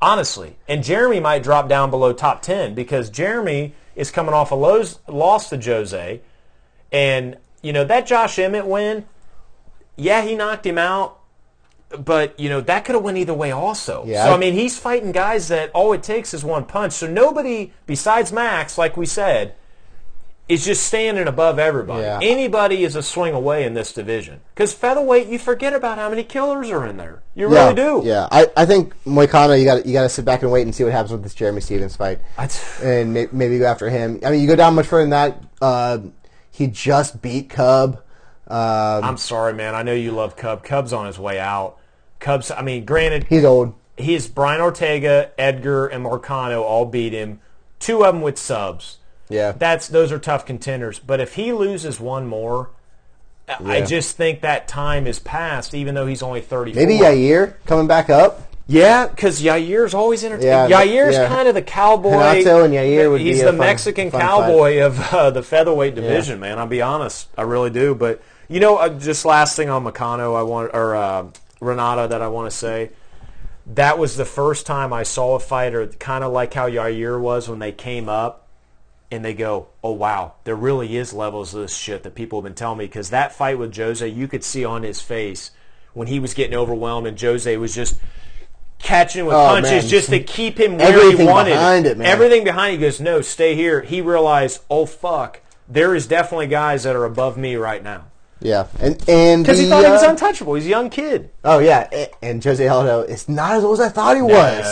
honestly. And Jeremy might drop down below top 10 because Jeremy is coming off a loss to Jose. And, that Josh Emmett win, yeah, he knocked him out, but, that could have went either way also. Yeah, so, I mean, he's fighting guys that all it takes is one punch. So nobody, besides Max, like we said, is just standing above everybody. Yeah. Anybody is a swing away in this division. Because featherweight, you forget about how many killers are in there. You really do. Yeah, I think Moicano, you got to sit back and wait and see what happens with this Jeremy Stevens fight. And maybe go after him. I mean, you go down much further than that. He just beat Cub. I'm sorry, man. I know you love Cub. Cub's on his way out. Cub's, I mean, granted, he's old. Brian Ortega, Edgar, and Marcano all beat him. 2 of them with subs. Yeah, those are tough contenders. But if he loses one more, I just think that time is past. Even though he's only 34. Maybe Yair coming back up. Yeah, because Yair's always entertaining. Yair's kind of the cowboy. Renato and Yair would he's be the fun, Mexican fun cowboy of the featherweight division, man. I'll be honest, I really do. But just last thing on Moicano, Renata that I want to say, that was the first time I saw a fighter kind of like how Yair was when they came up, and they go, "Oh wow, there really is levels of this shit that people have been telling me." Because that fight with Jose, you could see on his face when he was getting overwhelmed, and Jose was just catching with punches just to keep him where he wanted. Everything behind it. He goes, no, stay here. He realized, oh, fuck, there is definitely guys that are above me right now. Yeah. And because he thought he was untouchable. He's a young kid. Oh, yeah. And Jose Aldo is not as old as I thought he was.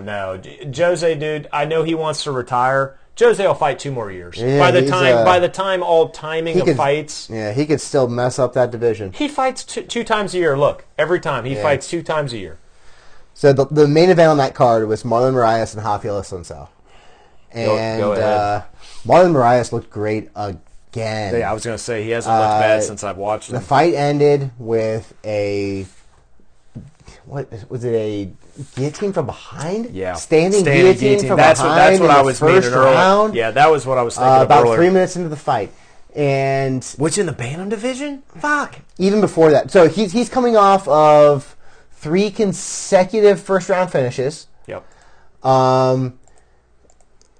No. Jose, dude, I know he wants to retire. Jose will fight 2 more years. Yeah, by the time all timing of fights. Yeah, he could still mess up that division. He fights 2 times a year. Look, every time. He fights 2 times a year. So the main event on that card was Marlon Moraes and Rafael Assunção. And go ahead. Marlon Moraes looked great again. Yeah, I was going to say, he hasn't looked bad since I've watched him. The fight ended with a guillotine from behind? Yeah. Standing guillotine from behind. That's what I was first round. Yeah, that was what I was thinking about earlier. 3 minutes into the fight. And which in the Bantam division? Fuck. Even before that. So he's coming off of 3 consecutive first-round finishes. Yep.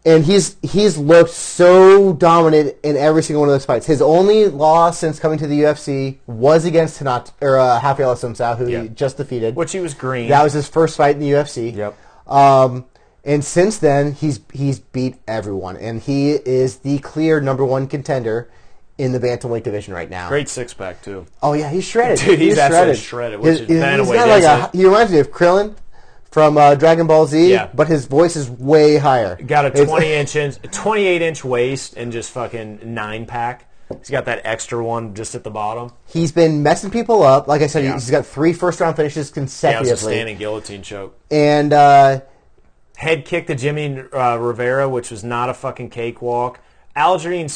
And he's looked so dominant in every single one of those fights. His only loss since coming to the UFC was against Rafael Assunção, who he just defeated. Which he was green. That was his first fight in the UFC. Yep. And since then, he's beat everyone. And he is the clear number 1 contender in the bantamweight division right now. Great six-pack, too. Oh, yeah, he's shredded. Dude, he's absolutely shredded. Which is bantamweight. He reminds me of Krillin from Dragon Ball Z, but his voice is way higher. Got a 28-inch waist and just fucking 9-pack. He's got that extra one just at the bottom. He's been messing people up. Like I said, he's got 3 first-round finishes consecutively. Yeah, it was a standing guillotine choke. And head kick to Jimmy Rivera, which was not a fucking cakewalk. Aljamain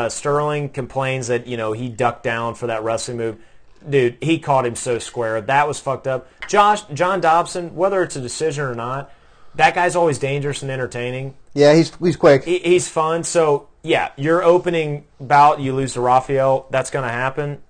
Sterling complains that, he ducked down for that wrestling move. Dude, he caught him so square. That was fucked up. John Dobson, whether it's a decision or not, that guy's always dangerous and entertaining. Yeah, he's quick. He's fun. So, yeah, your opening bout, you lose to Rafael, that's going to happen.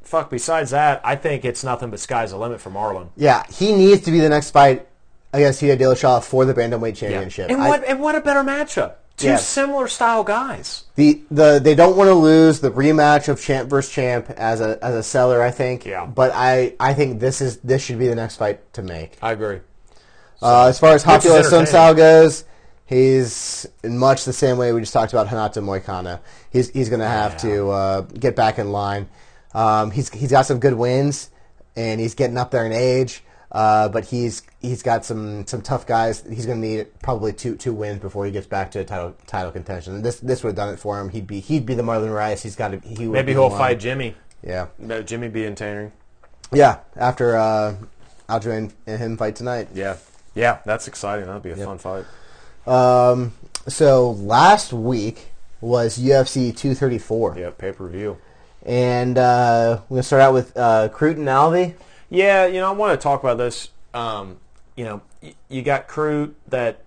Fuck, besides that, I think it's nothing but sky's the limit for Marlon. Yeah, he needs to be the next fight against Tito Dillashaw for the Bantamweight Championship. Yeah. And what a better matchup. 2 similar style guys. They don't want to lose the rematch of champ versus champ as a seller, I think. Yeah. But I think this should be the next fight to make. I agree. As far as Rafael Assunção goes, he's in much the same way we just talked about Renato Moicano. He's going to have to get back in line. He's got some good wins. and he's getting up there in age. But he's got some tough guys. He's going to need probably two wins before he gets back to title contention. And this would have done it for him. He'd be the Marlon Rice. Maybe he'll fight Jimmy. Yeah, Jimmy being Tanner. Yeah, after Aldo and him fight tonight. Yeah, that's exciting. That'll be a fun fight. So last week was UFC 234. Yeah, pay-per-view. And we're going to start out with Crute and Alvey. Yeah, I want to talk about this. You got Crute that,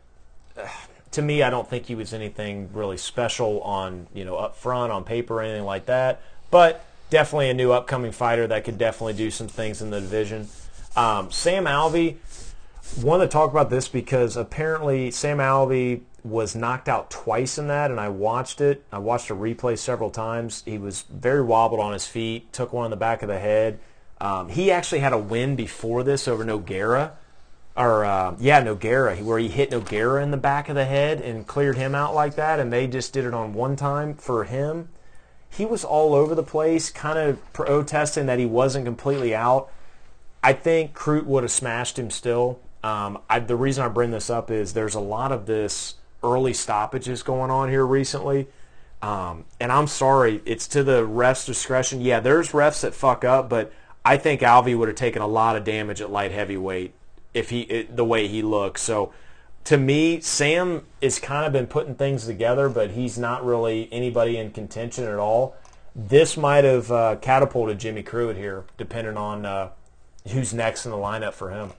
to me, I don't think he was anything really special on, up front, on paper, or anything like that. But definitely a new upcoming fighter that could definitely do some things in the division. Sam Alvey, wanted to talk about this because apparently Sam Alvey was knocked out twice in that, and I watched it. I watched a replay several times. He was very wobbled on his feet, took one in the back of the head. He actually had a win before this over Nogueira. Nogueira, where he hit Nogueira in the back of the head and cleared him out like that, and they just did it on one time for him. He was all over the place, kind of protesting that he wasn't completely out. I think Crute would have smashed him still. The reason I bring this up is there's a lot of this early stoppages going on here recently. And I'm sorry, it's to the ref's discretion. Yeah, there's refs that fuck up, but I think Alvey would have taken a lot of damage at light heavyweight the way he looks. So to me, Sam has kind of been putting things together, but he's not really anybody in contention at all. This might have catapulted Jimmy Crute here, depending on who's next in the lineup for him.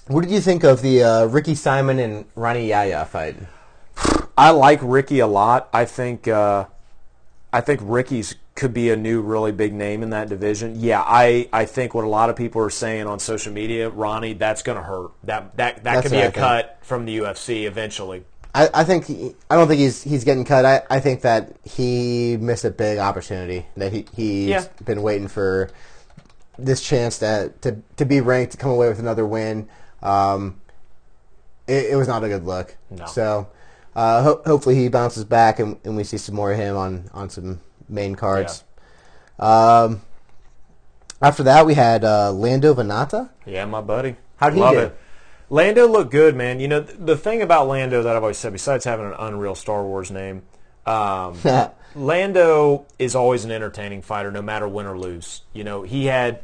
What did you think of the Ricky Simon and Ronnie Yaya fight? I like Ricky a lot. I think Ricky's could be a new really big name in that division. Yeah, I think what a lot of people are saying on social media, Ronnie, that's going to hurt. That could be a cut from the UFC eventually. I don't think he's getting cut. I think that he missed a big opportunity, that he's been waiting for this chance to be ranked, to come away with another win. It was not a good look. No. So hopefully he bounces back and we see some more of him on some main cards. Yeah. After that, we had Lando Venata. Yeah, my buddy. How did he do? It. Lando looked good, man. The thing about Lando that I've always said, besides having an unreal Star Wars name, Lando is always an entertaining fighter, no matter win or lose. He had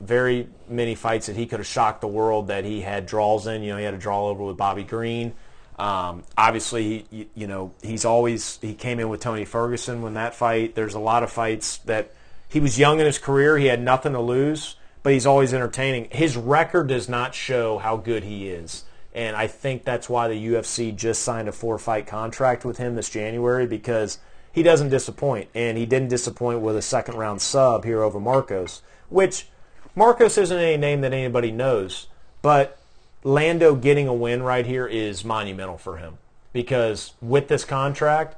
very many fights that he could have shocked the world that he had draws in. He had a draw over with Bobby Green. Obviously, he came in with Tony Ferguson when that fight. There's a lot of fights that he was young in his career. He had nothing to lose, but he's always entertaining. His record does not show how good he is. And I think that's why the UFC just signed a 4-fight contract with him this January, because he doesn't disappoint. And he didn't disappoint with a second-round sub here over Marcos, which Marcos isn't a name that anybody knows. But Lando getting a win right here is monumental for him, because with this contract,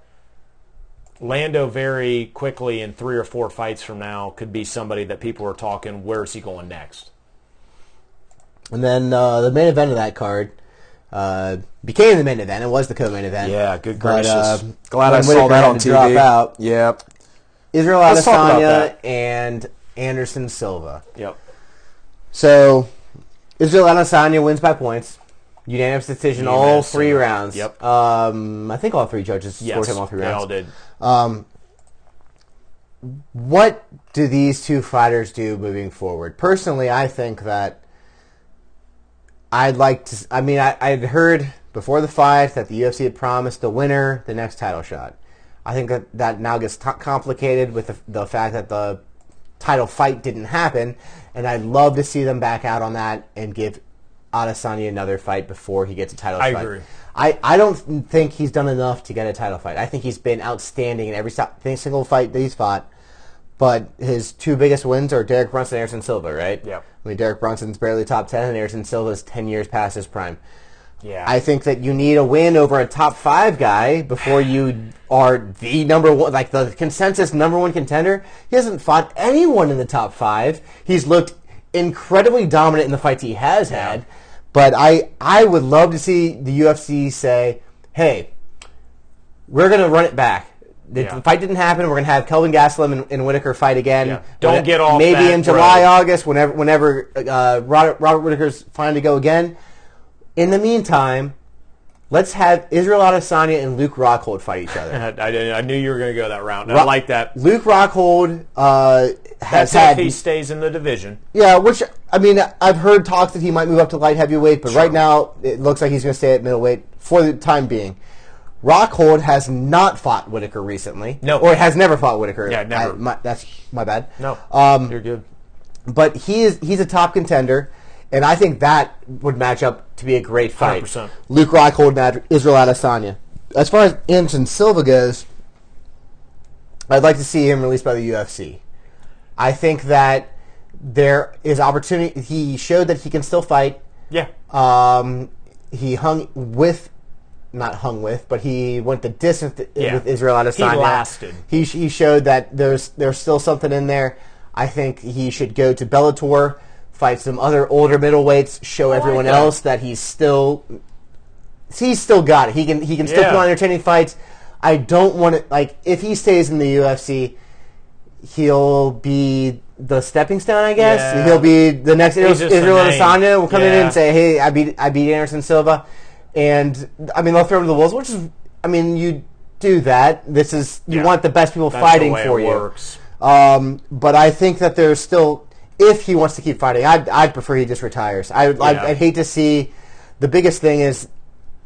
Lando very quickly in 3 or 4 fights from now could be somebody that people are talking, where is he going next? And then the main event of that card became the main event. It was the co-main event. Yeah, good gracious. Glad I saw that on TV. Drop out. Yep. Israel Adesanya and Anderson Silva. Yep. So Israel Adesanya wins by points. Unanimous decision, all 3 rounds. Yep. I think all 3 judges scored him all 3 rounds. They all did. What do these 2 fighters do moving forward? Personally, I think that I'd like to... I mean, I'd heard before the fight that the UFC had promised the winner the next title shot. I think that now gets complicated with the fact that the title fight didn't happen, and I'd love to see them back out on that and give Adesanya another fight before he gets a title fight. I agree. I don't think he's done enough to get a title fight. I think he's been outstanding in every single fight that he's fought, but his 2 biggest wins are Derek Brunson and Anderson Silva, right? Yeah. I mean, Derek Brunson's barely top 10, and Anderson Silva's 10 years past his prime. Yeah. I think that you need a win over a top 5 guy before you are the number 1, like the consensus number 1 contender. He hasn't fought anyone in the top 5. He's looked incredibly dominant in the fights he has had. But I would love to see the UFC say, hey, we're going to run it back. The fight didn't happen. We're going to have Kelvin Gastelum and Whitaker fight again. Yeah. Don't get off maybe that in July, road. August, whenever Robert Whitaker's fine to go again. In the meantime, let's have Israel Adesanya and Luke Rockhold fight each other. I knew you were going to go that route. I like that. Luke Rockhold has if he stays in the division. Yeah, which, I mean, I've heard talks that he might move up to light heavyweight, but right now it looks like he's going to stay at middleweight for the time being. Rockhold has not fought Whitaker recently. No. Or has never fought Whitaker. Yeah, never. That's my bad. No, you're good. But he's a top contender, and I think that would match up to be a great fight. 100%. Luke Rockhold and Israel Adesanya. As far as Anderson Silva goes, I'd like to see him released by the UFC. I think that there is opportunity. He showed that he can still fight. Yeah. He but he went the distance with Israel Adesanya. He lasted. He showed that there's still something in there. I think he should go to Bellator, fight some other older middleweights, show everyone else that he's still got it. He can still put on entertaining fights. I don't want to, like, if he stays in the UFC, he'll be the stepping stone, I guess. Yeah. He'll be the next Israel Adesanya will come in and say, "Hey, I beat Anderson Silva," and I mean they'll throw him to the wolves, which is, I mean, you do that. This is you want the best people fighting for you. Works. But I think that there's still, if he wants to keep fighting, I'd prefer he just retires. I'd hate to see. The biggest thing is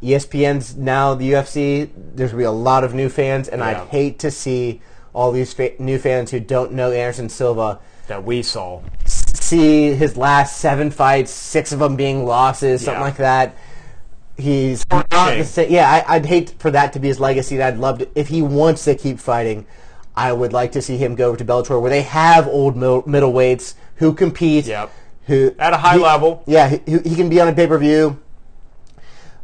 ESPN's now the UFC. There's going to be a lot of new fans, and I'd hate to see all these new fans who don't know Anderson Silva that we saw see his last 7 fights, 6 of them being losses, something like that. He's not the same. Yeah, I'd hate for that to be his legacy. I'd love to, if he wants to keep fighting, I would like to see him go over to Bellator where they have old middleweights who compete, who at a high level. Yeah, he can be on a pay-per-view.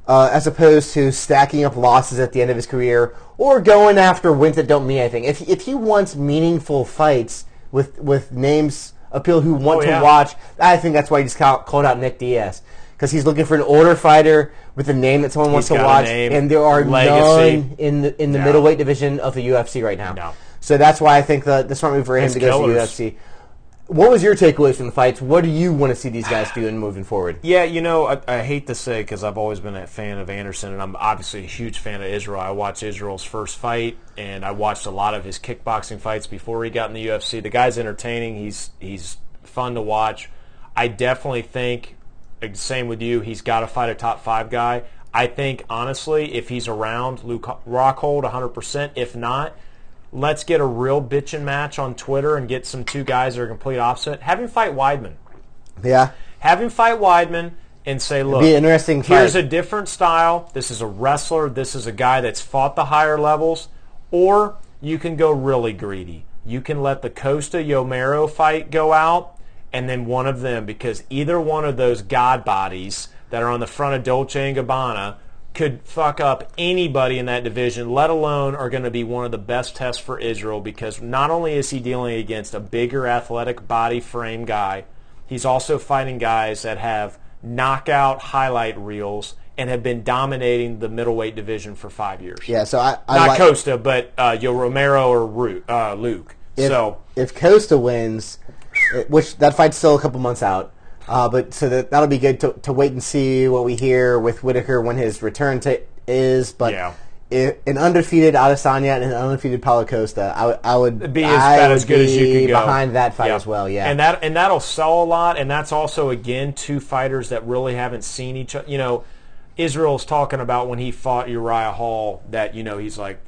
As opposed to stacking up losses at the end of his career or going after wins that don't mean anything. If he wants meaningful fights with names of people who want to watch, I think that's why he just called out Nick Diaz. Because he's looking for an older fighter with a name that someone wants to watch, and there are none in the middleweight division of the UFC right now. No. So that's why I think the smart move for him to go to the UFC. What was your takeaways from the fights? What do you want to see these guys doing moving forward? Yeah, I hate to say because I've always been a fan of Anderson, and I'm obviously a huge fan of Israel. I watched Israel's first fight, and I watched a lot of his kickboxing fights before he got in the UFC. The guy's entertaining. He's fun to watch. I definitely think, same with you, he's got to fight a top 5 guy. I think, honestly, if he's around, Luke Rockhold 100%. If not, let's get a real bitchin' match on Twitter and get some 2 guys that are complete opposite. Have him fight Weidman. Yeah. Have him fight Weidman and say, look, it'd be an interesting fight. Here's a different style. This is a wrestler. This is a guy that's fought the higher levels. Or you can go really greedy. You can let the Costa Yomero fight go out and then one of them, because either one of those god bodies that are on the front of Dolce & Gabbana could fuck up anybody in that division, let alone are going to be one of the best tests for Israel, because not only is he dealing against a bigger athletic body frame guy, he's also fighting guys that have knockout highlight reels and have been dominating the middleweight division for 5 years. Yeah, so I not Costa, but Yo Romero or Luke. If Costa wins, which that fight's still a couple months out, but so that'll be good to wait and see what we hear with Whitaker when his return is. But an undefeated Adesanya and an undefeated Paulo Costa, I would be as good as you could go behind that fight as well. Yeah, and that'll sell a lot. And that's also, again, 2 fighters that really haven't seen each other. You know, Israel's talking about when he fought Uriah Hall that he's like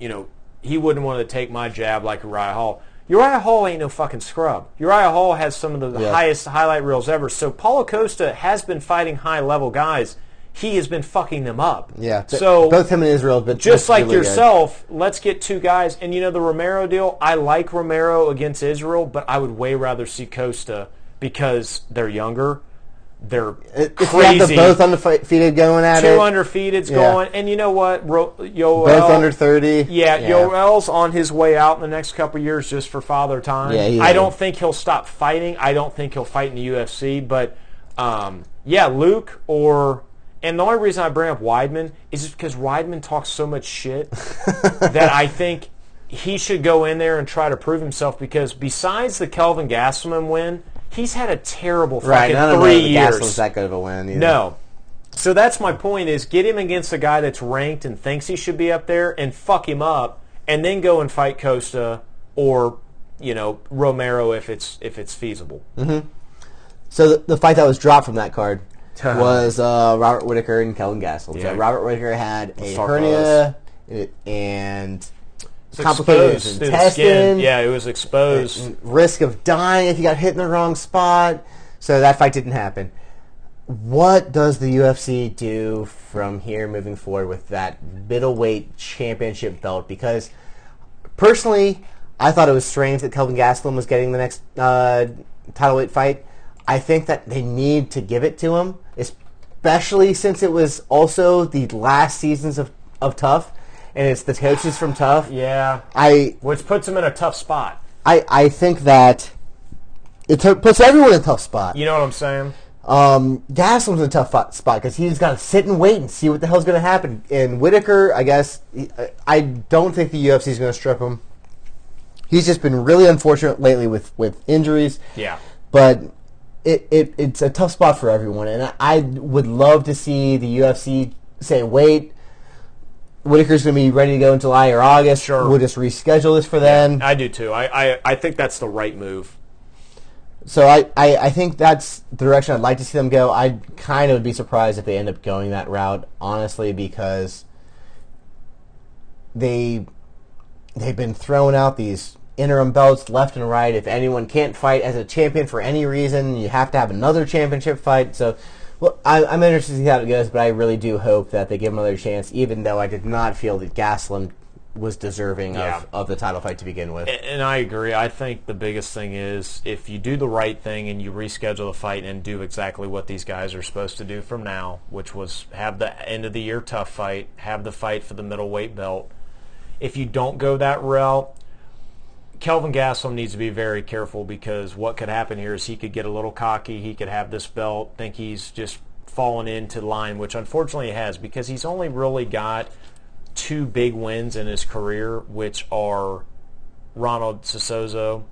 he wouldn't want to take my jab like Uriah Hall. Uriah Hall ain't no fucking scrub. Uriah Hall has some of the highest highlight reels ever. So Paulo Costa has been fighting high-level guys. He has been fucking them up. Yeah. So both him and Israel have been just like really yourself, let's get 2 guys. And the Romero deal, I like Romero against Israel, but I would way rather see Costa because they're younger. They're crazy. If you have both undefeated going at 2 it. 2 undefeateds going. And you know what? Yoel, both under 30. Yeah, Yoel's on his way out in the next couple of years just for father time. Yeah, I don't think he'll stop fighting. I don't think he'll fight in the UFC. But, Luke or... And the only reason I bring up Weidman is just because Weidman talks so much shit that I think he should go in there and try to prove himself because besides the Kelvin Gastelum win, he's had a terrible fucking 3 years. Gastelum's that good of a win either. No. So that's my point is get him against a guy that's ranked and thinks he should be up there and fuck him up and then go and fight Costa or, Romero if it's feasible. Mm-hmm. So the fight that was dropped from that card was Robert Whittaker and Kelvin Gastelum. Yeah. So Robert Whittaker had a hernia and complicated intestine. Yeah, it was exposed. Risk of dying if he got hit in the wrong spot. So that fight didn't happen. What does the UFC do from here moving forward with that middleweight championship belt? Because personally, I thought it was strange that Kelvin Gastelum was getting the next title weight fight. I think that they need to give it to him, especially since it was also the last seasons of Tough, and it's the coaches from Tough. Yeah. Which puts him in a tough spot. I think that it puts everyone in a tough spot. You know what I'm saying? Gastelum's in a tough spot because he's got to sit and wait and see what the hell's going to happen. And Whittaker, I guess, I don't think the UFC is going to strip him. He's just been really unfortunate lately with injuries. Yeah. But it's a tough spot for everyone. And I would love to see the UFC say, wait, Whittaker's going to be ready to go in July or August. Sure. We'll just reschedule this for then. Yeah, I do too. I think that's the right move. So I think that's the direction I'd like to see them go. I kind of would be surprised if they end up going that route, honestly, because they've been throwing out these interim belts left and right. If anyone can't fight as a champion for any reason, you have to have another championship fight. So, well, I'm interested to see how it goes, but I really do hope that they give him another chance, even though I did not feel that Gastelum was deserving of the title fight to begin with. And I agree. I think the biggest thing is if you do the right thing and you reschedule the fight and do exactly what these guys are supposed to do from now, which was have the end of the year tough fight, have the fight for the middleweight belt. If you don't go that route, Kelvin Gastelum needs to be very careful because what could happen here is he could get a little cocky. He could have this belt, think he's just fallen into line, which unfortunately he has because he's only really got 2 big wins in his career, which are Ronald Cesuza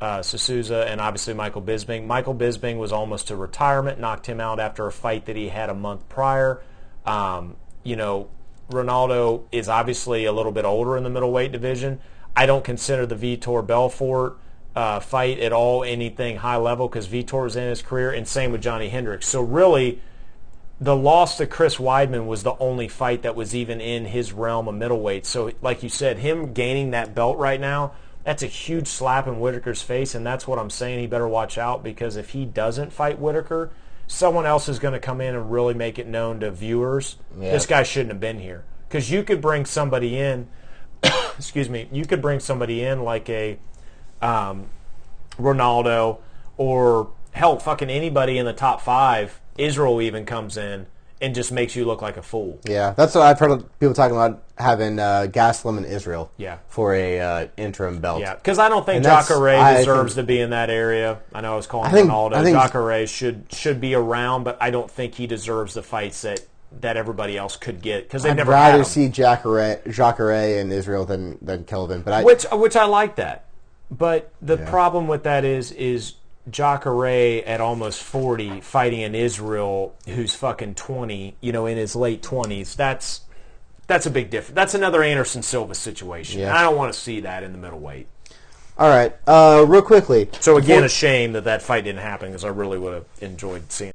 and obviously Michael Bisping. Michael Bisping was almost to retirement, knocked him out after a fight that he had a month prior. Ronaldo is obviously a little bit older in the middleweight division. I don't consider the Vitor Belfort fight at all anything high level because Vitor was in his career, and same with Johnny Hendricks. So really, the loss to Chris Weidman was the only fight that was even in his realm of middleweight. So, like you said, him gaining that belt right now, that's a huge slap in Whittaker's face, and that's what I'm saying. He better watch out because if he doesn't fight Whittaker, someone else is going to come in and really make it known to viewers, this guy shouldn't have been here. Because you could bring somebody in, you could bring somebody in like a Ronaldo or, hell, fucking anybody in the top 5. Israel even comes in and just makes you look like a fool. Yeah, that's what I've heard people talking about having Gastelum and Israel for a interim belt. Yeah, because I don't think Jacare deserves to be in that area. I know I was calling Ronaldo. Jacare should be around, but I don't think he deserves the fights that everybody else could get because they've never had I'd rather him. see Jacare and Israel than Kelvin. But which I like that. But the problem with that is Jacare at almost 40 fighting an Israel who's fucking 20, in his late 20s. That's a big difference. That's another Anderson Silva situation. Yeah. I don't want to see that in the middleweight. All right, real quickly. So again, a shame that fight didn't happen because I really would have enjoyed seeing